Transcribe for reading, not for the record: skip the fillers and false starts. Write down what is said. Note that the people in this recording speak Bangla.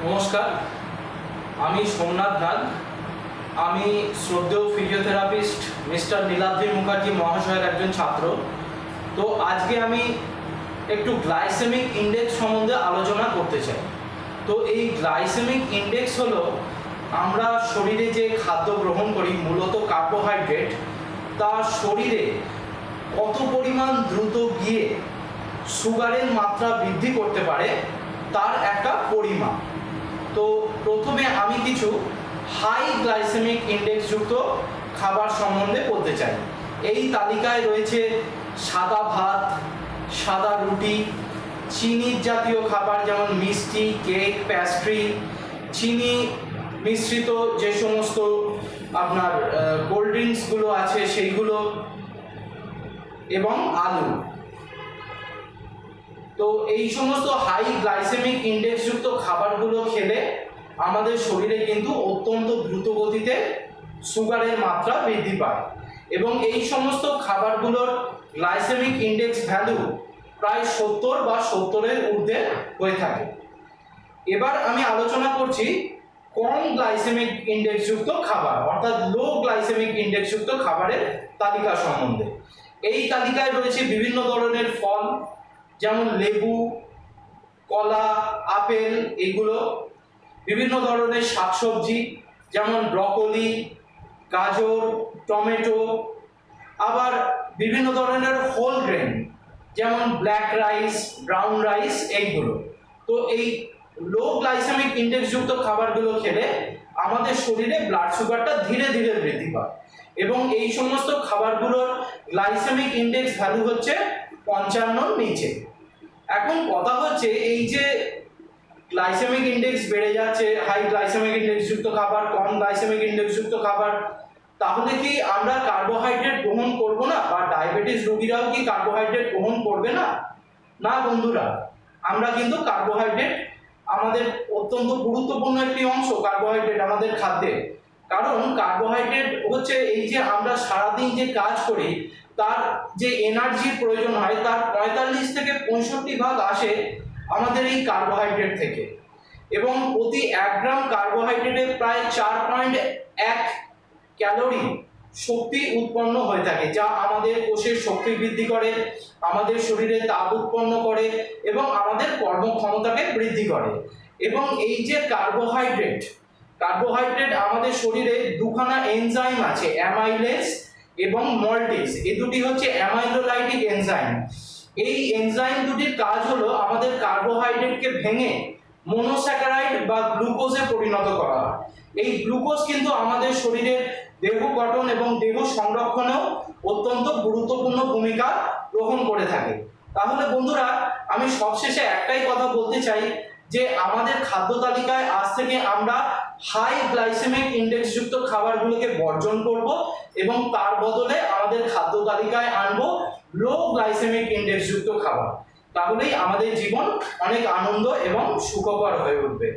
নমস্কার, আমি সোমনাথ নাগ। আমি শ্রদ্ধেয় ফিজিওথেরাপিস্ট মিস্টার নীলাদ্রি মুখার্জি মহাশয়ের একজন ছাত্র। তো আজকে আমি একটু গ্লাইসেমিক ইন্ডেক্স সম্বন্ধে আলোচনা করতে চাই। তো এই গ্লাইসেমিক ইন্ডেক্স হলো আমরা শরীরে যে খাদ্য গ্রহণ করি, মূলত কার্বোহাইড্রেট, তা শরীরে কত পরিমাণ দ্রুত গিয়ে সুগারের মাত্রা বৃদ্ধি করতে পারে তার একটা পরিমাপ। তো প্রথমে আমি কিছু হাই গ্লাইসেমিক ইন্ডেক্স যুক্ত খাবার সম্বন্ধে বলতে চাই। এই তালিকায় রয়েছে সাদা ভাত, সাদা রুটি, চিনির জাতীয় খাবার যেমন মিষ্টি, কেক, প্যাস্ট্রি, চিনি মিশ্রিত যে সমস্ত আপনার কোল্ড ড্রিঙ্কসগুলো আছে সেইগুলো, এবং আলু। তো এই সমস্ত হাই গ্লাইসেমিক ইন্ডেক্স যুক্ত খাবারগুলো খেলে আমাদের শরীরে কিন্তু অত্যন্ত দ্রুত গতিতে সুগারের মাত্রা বৃদ্ধি পায়, এবং এই সমস্ত খাবারগুলোর গ্লাইসেমিক ইন্ডেক্স ভ্যালু প্রায় 70 বা 70-এর ঊর্ধ্বে হয়ে থাকে। এবার আমি আলোচনা করছি কম গ্লাইসেমিক ইন্ডেক্স যুক্ত খাবার, অর্থাৎ লো গ্লাইসেমিক ইন্ডেক্স যুক্ত খাবারের তালিকা সম্বন্ধে। এই তালিকায় রয়েছে বিভিন্ন ধরনের ফল, যেমন লেবু, কলা, আপেল, এগুলো, বিভিন্ন ধরনের শাকসবজি যেমন ব্রকলি, গাজর, টমেটো, আবার বিভিন্ন ধরনের হোল গ্রেন যেমন ব্ল্যাক রাইস, ব্রাউন রাইস, এইগুলো। তো এই লো গ্লাইসেমিক ইন্ডেক্স যুক্ত খাবারগুলো খেলে আমাদের শরীরে ব্লাড সুগারটা ধীরে ধীরে বৃদ্ধি পায়, এবং এই সমস্ত খাবারগুলোর গ্লাইসেমিক ইন্ডেক্স ভ্যালু হচ্ছে 55-র নিচে। এখন কথা হচ্ছে, এই যে গ্লাইসেমিক ইন্ডেক্স বেড়ে যাচ্ছে, হাই গ্লাইসেমিক ইন্ডেক্স যুক্ত খাবার, কম গ্লাইসেমিক ইন্ডেক্স যুক্ত খাবার, তাহলে কি আমরা কার্বোহাইড্রেট গ্রহণ করব না, বা ডায়াবেটিস রোগীরাও কি কার্বোহাইড্রেট গ্রহণ করবে না? না বন্ধুরা, আমরা কিন্তু কার্বোহাইড্রেট আমাদের অত্যন্ত গুরুত্বপূর্ণ একটি অংশ, কার্বোহাইড্রেট আমাদের খাদ্যে। কারণ কার্বোহাইড্রেট হচ্ছে, এই যে আমরা সারাদিন যে কাজ করি তার যে এনার্জির প্রয়োজন হয় তার 45 থেকে 65% আসে আমাদের এই কার্বোহাইড্রেট থেকে, এবং প্রতি 1 গ্রাম কার্বোহাইড্রেটে প্রায় 4.1 ক্যালোরি শক্তি উৎপন্ন হয়ে থাকে, যা আমাদের কোষের শক্তি বৃদ্ধি করে, আমাদের শরীরে তাপ উৎপন্ন করে, এবং আমাদের কর্মক্ষমতাকে বৃদ্ধি করে। এবং এই যে কার্বোহাইড্রেট আমাদের শরীরে দুখানা এনজাইম আছে, অ্যামাইলেজ এবং মল্টেজ। এই দুটি হচ্ছে অ্যামাইলোলাইটিক এনজাইম। এই এনজাইম দুটির কাজ হলো আমাদের কার্বোহাইড্রেটকে ভেঙে মনোস্যাকারাইড বা গ্লুকোজে পরিণত করা। এই গ্লুকোজ কিন্তু আমাদের শরীরের দেহ গঠন এবং দেহ সংরক্ষণেও অত্যন্ত গুরুত্বপূর্ণ ভূমিকা গ্রহণ করে থাকে। তাহলে বন্ধুরা, আমি সবশেষে একটাই কথা বলতে চাই, যে আমাদের খাদ্য তালিকায় আজ থেকে আমরা হাই গ্লাইসেমিক ইন্ডেক্স যুক্ত খাবারগুলোকে বর্জন করব, এবং তার বদলে আমাদের খাদ্য তালিকায় আনবো লো গ্লাইসেমিক ইন্ডেক্স যুক্ত খাবার। তাহলেই আমাদের জীবন অনেক আনন্দ এবং সুখকর হয়ে উঠবে।